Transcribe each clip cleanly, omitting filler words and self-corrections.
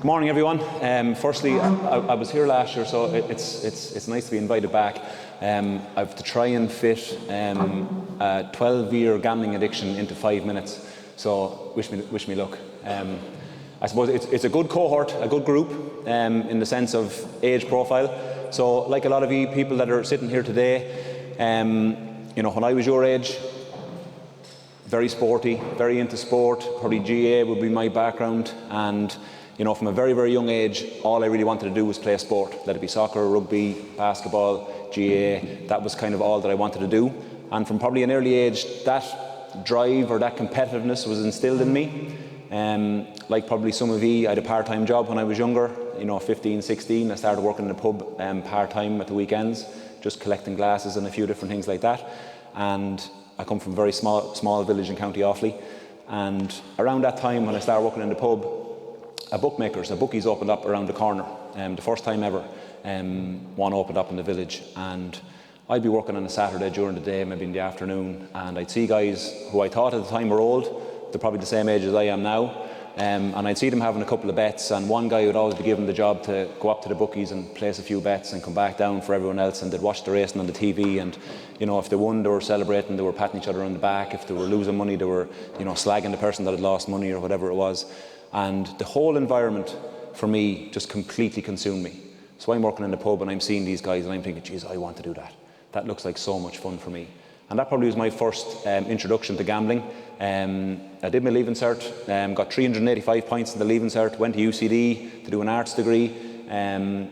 Good morning, everyone. Firstly, I was here last year, so it's nice to be invited back. I've to try and fit a 12-year gambling addiction into 5 minutes. So wish me luck. I suppose it's a good cohort, a good group, in the sense of age profile. So, like a lot of you people that are sitting here today, when I was your age, very sporty, very into sport. Probably GA would be my background, and from a very, very young age, all I really wanted to do was play sport. Let it be soccer, rugby, basketball, GA. That was kind of all that I wanted to do. And from probably an early age, that drive or that competitiveness was instilled in me. Like probably some of you, I had a part-time job when I was younger. 15, 16. I started working in a pub part-time at the weekends, just collecting glasses and a few different things like that. And I come from a very small village in County Offaly. And around that time, when I started working in the pub, a bookies opened up around the corner. The first time ever, one opened up in the village. And I'd be working on a Saturday during the day, maybe in the afternoon, and I'd see guys who I thought at the time were old. They're probably the same age as I am now. And I'd see them having a couple of bets, and one guy would always be given the job to go up to the bookies and place a few bets and come back down for everyone else, and they'd watch the racing on the TV, and if they won, they were celebrating, they were patting each other on the back. If they were losing money, they were slagging the person that had lost money or whatever it was. And the whole environment for me just completely consumed me. So I'm working in the pub and I'm seeing these guys and I'm thinking, geez, I want to do that. That looks like so much fun for me. And that probably was my first introduction to gambling. I did my Leaving Cert, got 385 points in the Leaving Cert, went to UCD to do an arts degree. And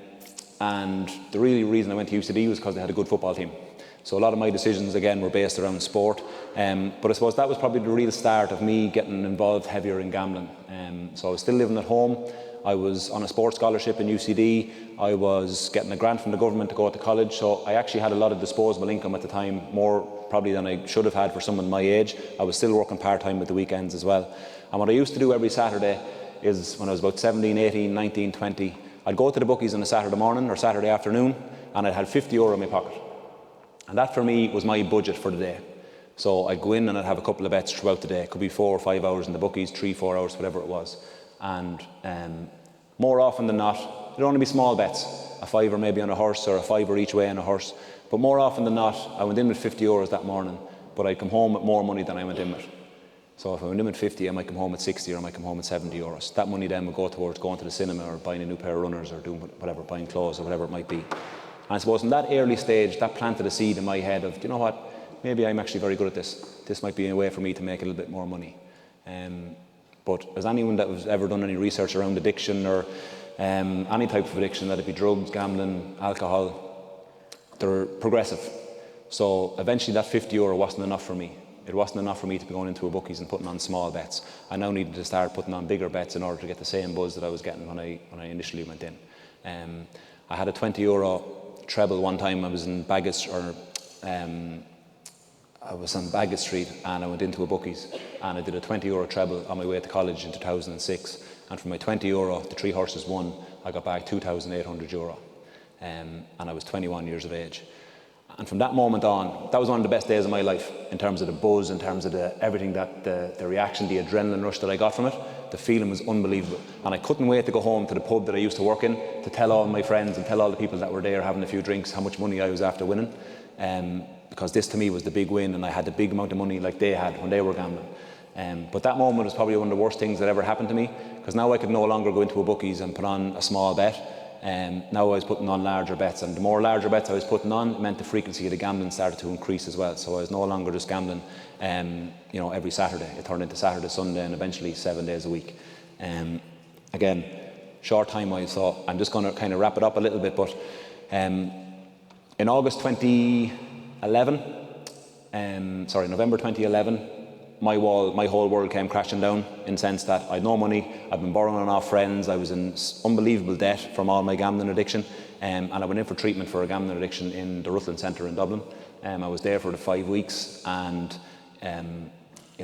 the real reason I went to UCD was because they had a good football team. So a lot of my decisions, again, were based around sport. But I suppose that was probably the real start of me getting involved heavier in gambling. So I was still living at home. I was on a sports scholarship in UCD. I was getting a grant from the government to go to college. So I actually had a lot of disposable income at the time, more probably than I should have had for someone my age. I was still working part-time at the weekends as well. And what I used to do every Saturday is, when I was about 17, 18, 19, 20, I'd go to the bookies on a Saturday morning or Saturday afternoon, and I'd have €50 in my pocket. And that for me was my budget for the day. So I'd go in and I'd have a couple of bets throughout the day. It could be 4 or 5 hours in the bookies, 3, 4 hours, whatever it was. And more often than not, it'd only be small bets, a fiver maybe on a horse or a fiver each way on a horse. But more often than not, I went in with €50 that morning, but I'd come home with more money than I went in with. So if I went in with 50, I might come home with 60 or I might come home with €70. That money then would go towards going to the cinema or buying a new pair of runners or doing whatever, buying clothes or whatever it might be. And I suppose in that early stage, that planted a seed in my head of, you know what, maybe I'm actually very good at this. This might be a way for me to make a little bit more money. But as anyone that has ever done any research around addiction or any type of addiction, that it be drugs, gambling, alcohol, they're progressive. So eventually that €50 wasn't enough for me. It wasn't enough for me to be going into a bookies and putting on small bets. I now needed to start putting on bigger bets in order to get the same buzz that I was getting when I initially went in. I had a €20 treble one time. I was in Bagot Street and I went into a bookies and I did a €20 treble on my way to college in 2006, and from my €20 the 3 horses won, I got back €2,800, and I was 21 years of age. And from that moment on, that was one of the best days of my life in terms of the buzz, in terms of everything, that the reaction, the adrenaline rush that I got from it. The feeling was unbelievable, and I couldn't wait to go home to the pub that I used to work in to tell all my friends and tell all the people that were there having a few drinks how much money I was after winning, because this to me was the big win, and I had the big amount of money like they had when they were gambling. But that moment was probably one of the worst things that ever happened to me, because now I could no longer go into a bookies and put on a small bet. Now I was putting on larger bets, and the more larger bets I was putting on, it meant the frequency of the gambling started to increase as well. So I was no longer just gambling every Saturday. It turned into Saturday, Sunday, and eventually 7 days a week. Again, short time wise, so I'm just going to kind of wrap it up a little bit, but in November 2011, my whole world came crashing down, in the sense that I had no money, I'd been borrowing off friends, I was in unbelievable debt from all my gambling addiction, and I went in for treatment for a gambling addiction in the Rutland Centre in Dublin. I was there for the 5 weeks, and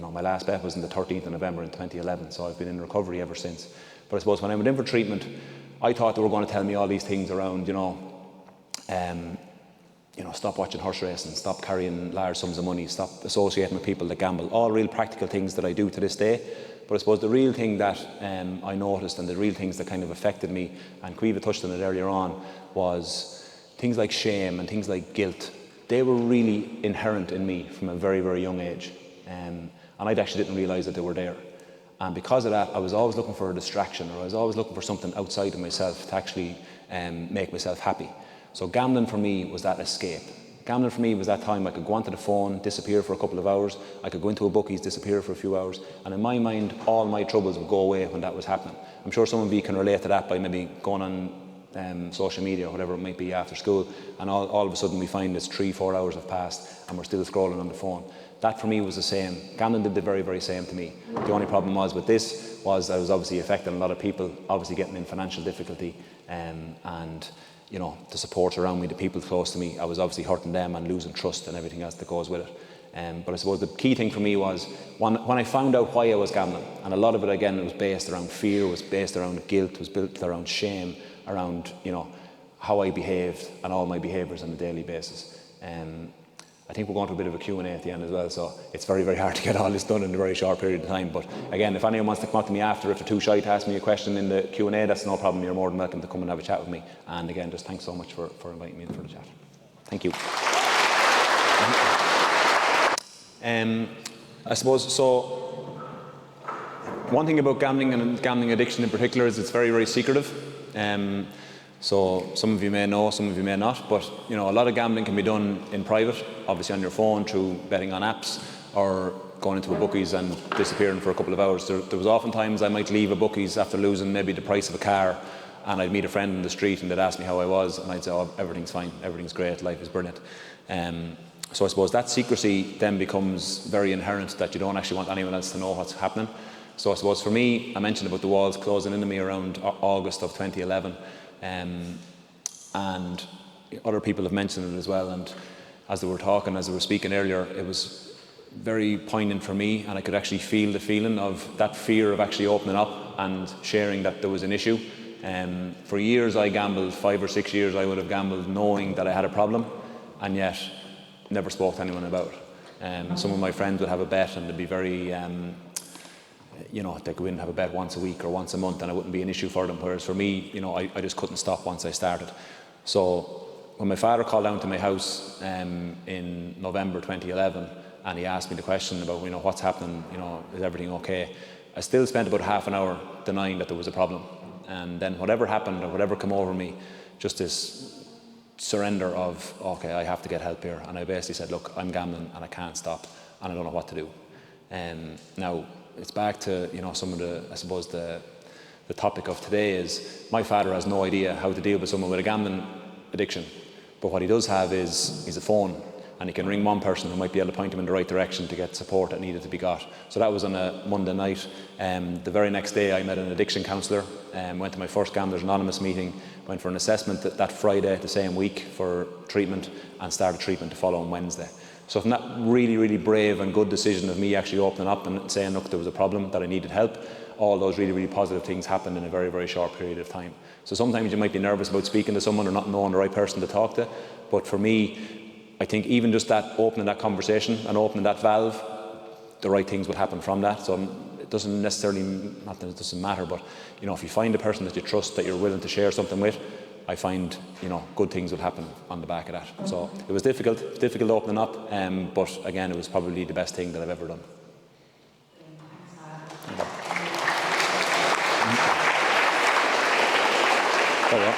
my last bet was on the 13th of November in 2011, so I've been in recovery ever since. But I suppose when I went in for treatment, I thought they were going to tell me all these things around, stop watching horse racing, stop carrying large sums of money, stop associating with people that gamble, all real practical things that I do to this day. But I suppose the real thing that I noticed, and the real things that kind of affected me, and Caoimhe touched on it earlier on, was things like shame and things like guilt. They were really inherent in me from a very, very young age. And I actually didn't realise that they were there. And because of that, I was always looking for a distraction, or I was always looking for something outside of myself to actually make myself happy. So gambling for me was that escape. Gambling for me was that time I could go onto the phone, disappear for a couple of hours. I could go into a bookies, disappear for a few hours. And in my mind, all my troubles would go away when that was happening. I'm sure some of you can relate to that by maybe going on social media or whatever it might be after school, and all of a sudden we find it's 3-4 hours have passed and we're still scrolling on the phone. That for me was the same. Gambling did the very, very same to me. The only problem was with this was I was obviously affecting a lot of people, obviously getting in financial difficulty, and you know, the support around me, the people close to me, I was obviously hurting them and losing trust and everything else that goes with it. But I suppose the key thing for me was when I found out why I was gambling, and a lot of it again was based around fear, was based around guilt, was built around shame, around, you know, how I behaved and all my behaviours on a daily basis. I think we're going to a bit of a Q&A at the end as well, so it's very, very hard to get all this done in a very short period of time. But again, if anyone wants to come up to me after, if they're too shy to ask me a question in the Q&A, that's no problem. You're more than welcome to come and have a chat with me. And again, just thanks so much for inviting me in for the chat. Thank you. I suppose, so one thing about gambling and gambling addiction in particular is it's very, very secretive. So some of you may know, some of you may not, but you know, a lot of gambling can be done in private, obviously on your phone through betting on apps, or going into a bookies and disappearing for a couple of hours. There was often times I might leave a bookies after losing maybe the price of a car, and I'd meet a friend in the street and they'd ask me how I was, and I'd say, oh, everything's fine, everything's great, life is brilliant. So I suppose that secrecy then becomes very inherent, that you don't actually want anyone else to know what's happening. So I suppose for me, I mentioned about the walls closing into me around August of 2011. And other people have mentioned it as well, and as they were talking, as they were speaking earlier, it was very poignant for me, and I could actually feel the feeling of that fear of actually opening up and sharing that there was an issue. For years I gambled, 5 or 6 years I would have gambled knowing that I had a problem, and yet never spoke to anyone about it. Some of my friends would have a bet and they'd be very you know, they go in and have a bet once a week or once a month and it wouldn't be an issue for them, whereas for me, you know, I just couldn't stop once I started. So when my father called down to my house in November 2011 and he asked me the question about, you know, what's happening, you know, is everything okay, I still spent about half an hour denying that there was a problem. And then whatever happened or whatever came over me, just this surrender of, okay, I have to get help here. And I basically said, look, I'm gambling and I can't stop and I don't know what to do. Now, it's back to, you know, some of the, I suppose the topic of today is my father has no idea how to deal with someone with a gambling addiction, but what he does have is a phone, and he can ring one person who might be able to point him in the right direction to get support that needed to be got. So that was on a Monday night. The very next day I met an addiction counsellor, went to my first Gamblers Anonymous meeting, went for an assessment that Friday the same week for treatment, and started treatment the following Wednesday. So from that really, really brave and good decision of me actually opening up and saying, look, there was a problem, that I needed help, all those really, really positive things happened in a very, very short period of time. So sometimes you might be nervous about speaking to someone or not knowing the right person to talk to, but for me, I think even just that opening that conversation and opening that valve, the right things will happen from that. So it doesn't necessarily, not that it doesn't matter, but you know, if you find a person that you trust, that you're willing to share something with, I find, you know, good things will happen on the back of that. So it was difficult opening up, but again, it was probably the best thing that I've ever done. There we are.